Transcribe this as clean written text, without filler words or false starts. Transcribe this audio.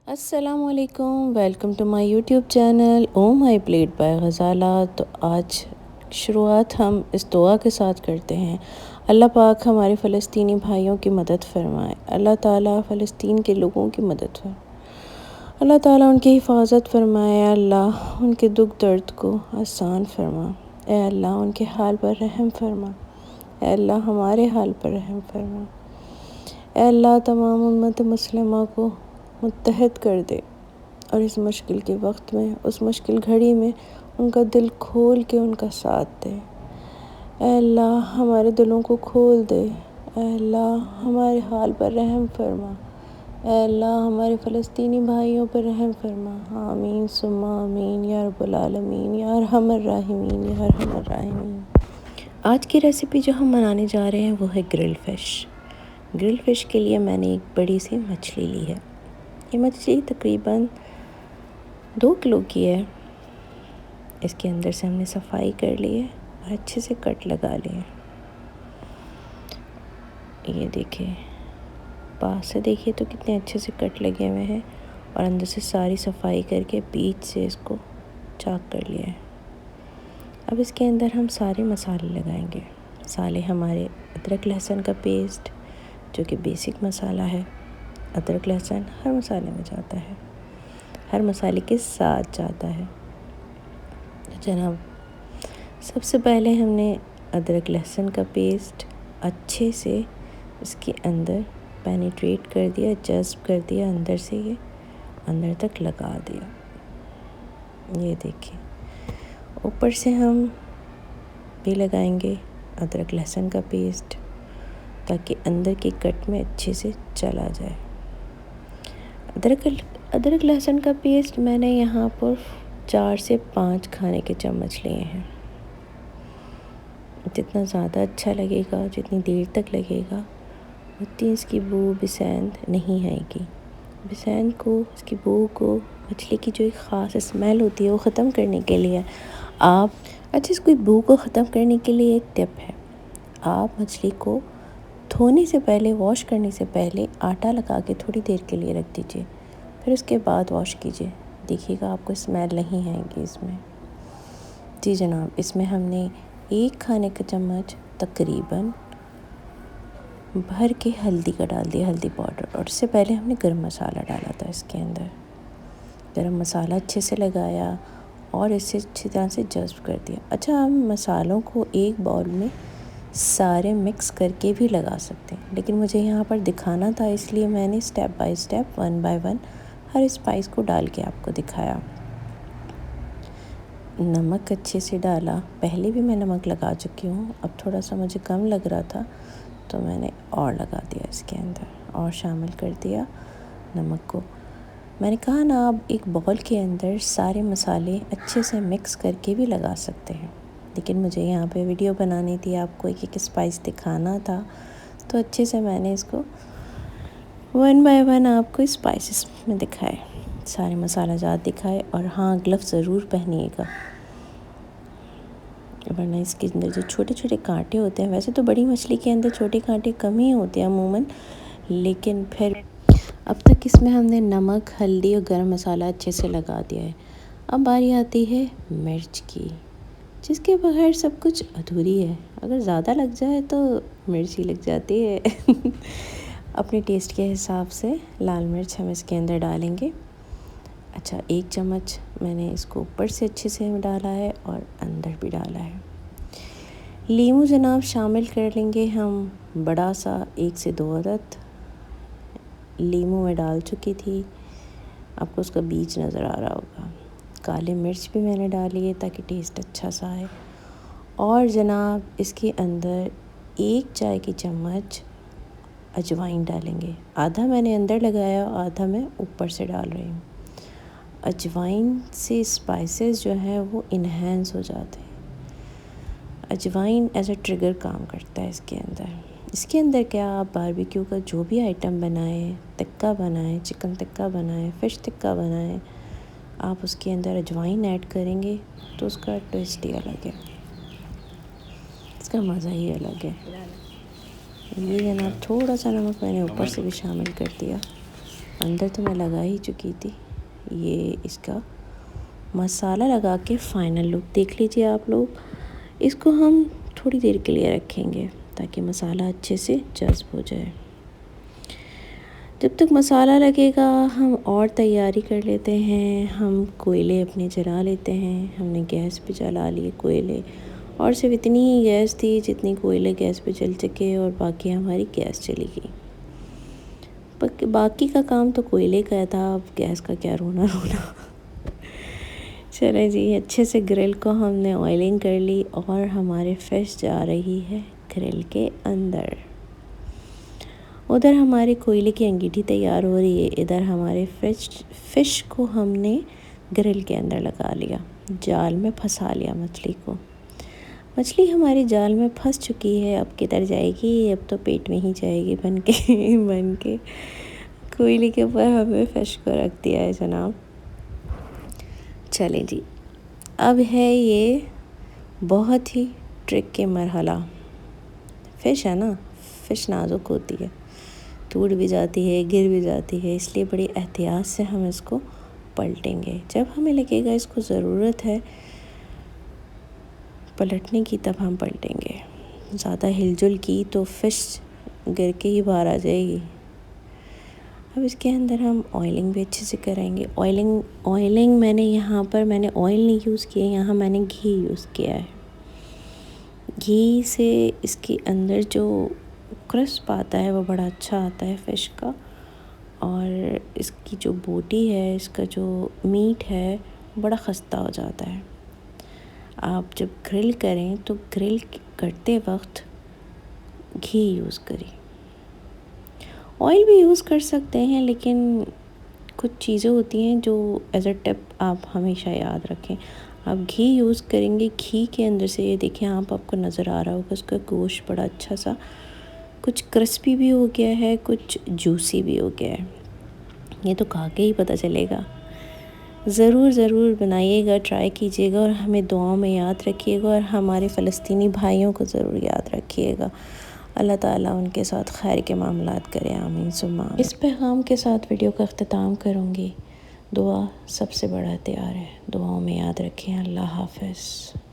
अस्सलामुअलैकुम, welcome to my YouTube channel oh my plate by Gazala. तो आज शुरुआत हम इस दुआ के साथ करते हैं, अल्लाह पाक हमारे फ़लस्तीनी भाइयों की मदद फ़रमाए। अल्लाह ताला फ़लस्तीन के लोगों की मदद फरमाए, अल्लाह ताला उनकी हिफाजत फ़रमाए, अल्लाह उनके दुख दर्द को आसान फरमा। ए अल्लाह उनके हाल पर रहम फरमा, ए अल्लाह हमारे हाल पर रहम फरमा। ए अल्लाह तमाम उम्मत मुस्लिमा को मुत्तहद कर दे और इस मुश्किल के वक्त में, उस मुश्किल घड़ी में उनका दिल खोल के उनका साथ दे। ऐ अल्लाह हमारे दिलों को खोल दे। ऐ अल्लाह हमारे हाल पर रहम फरमा। ऐ अल्लाह हमारे फ़लस्तीनी भाइयों पर रहम फरमा। आमीन सुम्मा आमीन या रब्बल आलमीन या अरहमर राहिमीन या अरहमर राहिमीन। आज की रेसिपी जो हम बनाने जा रहे हैं वो है ग्रिल फ़िश। ग्रिल फ़िश के लिए मैंने एक बड़ी सी मछली ली है। ये मछली तकरीबन 2 किलो की है। इसके अंदर से हमने सफाई कर ली है और अच्छे से कट लगा लिए। ये देखिए, पास से देखिए तो कितने अच्छे से कट लगे हुए हैं और अंदर से सारी सफाई करके बीच से इसको चाक कर लिया है। अब इसके अंदर हम सारे मसाले लगाएंगे। मसाले हमारे अदरक लहसुन का पेस्ट, जो कि बेसिक मसाला है। अदरक लहसुन हर मसाले में जाता है, हर मसाले के साथ जाता है। तो जनाब, सबसे पहले हमने अदरक लहसुन का पेस्ट अच्छे से इसके अंदर पेनिट्रेट कर दिया, जज़्ब कर दिया, अंदर से ये अंदर तक लगा दिया। ये देखिए, ऊपर से हम भी लगाएंगे अदरक लहसुन का पेस्ट ताकि अंदर की कट में अच्छे से चला जाए। अदरक लहसुन का पेस्ट मैंने यहाँ पर 4 से 5 खाने के चम्मच लिए हैं। जितना ज़्यादा अच्छा लगेगा, जितनी देर तक लगेगा, उतनी इसकी बू बिसैंद नहीं आएगी। बिसैंद को, इसकी बू को, मछली की जो एक ख़ास स्मेल होती है वो ख़त्म करने के लिए इसकी बू को ख़त्म करने के लिए एक टिप है। आप मछली को धोने से पहले, वॉश करने से पहले आटा लगा के थोड़ी देर के लिए रख दीजिए, फिर उसके बाद वॉश कीजिए। देखिएगा आपको स्मेल नहीं आएगी इसमें। जी जनाब, इसमें हमने 1 खाने का चम्मच तकरीबन भर के हल्दी का डाल दिया, हल्दी पाउडर। और इससे पहले हमने गरम मसाला डाला था इसके अंदर। गरम मसाला अच्छे से लगाया और इसे अच्छी तरह से जज़्ब कर दिया। अच्छा, हम मसालों को एक बाउल में सारे मिक्स करके भी लगा सकते हैं, लेकिन मुझे यहाँ पर दिखाना था, इसलिए मैंने स्टेप बाय स्टेप, 1 बाय 1 हर स्पाइस को डाल के आपको दिखाया। नमक अच्छे से डाला। पहले भी मैं नमक लगा चुकी हूँ, अब थोड़ा सा मुझे कम लग रहा था तो मैंने और लगा दिया इसके अंदर और शामिल कर दिया नमक को। मैंने कहा ना, आप एक बाउल के अंदर सारे मसाले अच्छे से मिक्स करके भी लगा सकते हैं, लेकिन मुझे यहाँ पे वीडियो बनानी थी, आपको एक एक स्पाइस दिखाना था, तो अच्छे से मैंने इसको 1 बाय 1 आपको स्पाइसेस में दिखाए, सारे मसाला जात दिखाए। और हाँ, ग्लव्स ज़रूर पहनिएगा, वरना इसके अंदर जो छोटे छोटे कांटे होते हैं, वैसे तो बड़ी मछली के अंदर छोटे कांटे कम ही होते हैं अमूमन, लेकिन फिर अब तक इसमें हमने नमक, हल्दी और गरम मसाला अच्छे से लगा दिया है। अब बारी आती है मिर्च की, जिसके बगैर सब कुछ अधूरी है। अगर ज़्यादा लग जाए तो मिर्च ही लग जाती है। अपने टेस्ट के हिसाब से लाल मिर्च हम इसके अंदर डालेंगे। अच्छा, 1 चम्मच मैंने इसको ऊपर से अच्छे से डाला है और अंदर भी डाला है। लीमू जनाब शामिल कर लेंगे हम, बड़ा सा 1 से 2 अदद लीमू में डाल चुकी थी। आपको उसका बीज नज़र आ रहा होगा। काली मिर्च भी मैंने डाली है ताकि टेस्ट अच्छा सा आए। और जनाब इसके अंदर 1 चाय की चम्मच अजवाइन डालेंगे। आधा मैंने अंदर लगाया, आधा मैं ऊपर से डाल रही हूँ। अजवाइन से स्पाइसेस जो हैं वो इन्हेंस हो जाते हैं। अजवाइन एज अ ट्रिगर काम करता है इसके अंदर। इसके अंदर क्या, आप बारबेक्यू का जो भी आइटम बनाएं, टिक्का बनाएं, चिकन टिक्का बनाएं, फ़िश टिक्का बनाएं, आप उसके अंदर अजवाइन ऐड करेंगे तो उसका टेस्ट ही अलग है, इसका मज़ा ही अलग है। ये जनाब थोड़ा सा नमक मैंने ऊपर से भी शामिल कर दिया। अंदर तो मैं लगा ही चुकी थी। ये इसका मसाला लगा के फ़ाइनल लुक देख लीजिए आप लोग। इसको हम थोड़ी देर के लिए रखेंगे ताकि मसाला अच्छे से जज़्ब हो जाए। जब तक मसाला लगेगा हम और तैयारी कर लेते हैं। हम कोयले अपने जला लेते हैं। हमने गैस पे जला लिए कोयले, और सिर्फ इतनी ही गैस थी जितनी कोयले गैस पे जल सके, और बाकी हमारी गैस चली गई। बाकी का काम तो कोयले का था, अब गैस का क्या रोना रोना। चले जी, अच्छे से ग्रिल को हमने ऑयलिंग कर ली और हमारे फ़िश जा रही है ग्रिल के अंदर। उधर हमारे कोयले की अंगीठी तैयार हो रही है, इधर हमारे फ़िश को हमने ग्रिल के अंदर लगा लिया, जाल में फंसा लिया मछली को। मछली हमारी जाल में फंस चुकी है, अब किधर जाएगी? अब तो पेट में ही जाएगी बन के कोयले के ऊपर हमने फ़िश को रख दिया है जनाब। चलें जी, अब है ये बहुत ही ट्रिक के मरहला। फ़िश है ना, फ़िश नाजुक होती है, टूट भी जाती है, गिर भी जाती है, इसलिए बड़ी एहतियात से हम इसको पलटेंगे। जब हमें लगेगा इसको ज़रूरत है पलटने की, तब हम पलटेंगे। ज़्यादा हिलजुल की तो फ़िश गिर के ही बाहर आ जाएगी। अब इसके अंदर हम ऑयलिंग भी अच्छे से कराएंगे। ऑयलिंग मैंने यहाँ पर ऑयल नहीं यूज़ किया, यहाँ मैंने घी यूज़ किया है। घी से इसके अंदर जो क्रिस्प आता है वो बड़ा अच्छा आता है फ़िश का, और इसकी जो बोटी है, इसका जो मीट है, बड़ा खस्ता हो जाता है। आप जब ग्रिल करें तो ग्रिल करते वक्त घी यूज़ करें। ऑयल भी यूज़ कर सकते हैं, लेकिन कुछ चीज़ें होती हैं जो एज अ टिप आप हमेशा याद रखें। आप घी यूज़ करेंगे, घी के अंदर से ये देखें आपको नज़र आ रहा होगा उसका गोश्त बड़ा अच्छा सा कुछ क्रिस्पी भी हो गया है, कुछ जूसी भी हो गया है। ये तो खा के ही पता चलेगा। ज़रूर बनाइएगा, ट्राई कीजिएगा, और हमें दुआओं में याद रखिएगा, और हमारे फ़लस्तीनी भाइयों को ज़रूर याद रखिएगा। अल्लाह ताला उनके साथ खैर के मामलात करे, आमीन सुम्मा आमीन। इस पैगाम के साथ वीडियो का अख्तिताम करूँगी। दुआ सबसे बड़ा हथियार है, दुआओं में याद रखें। अल्लाह हाफ़िज़।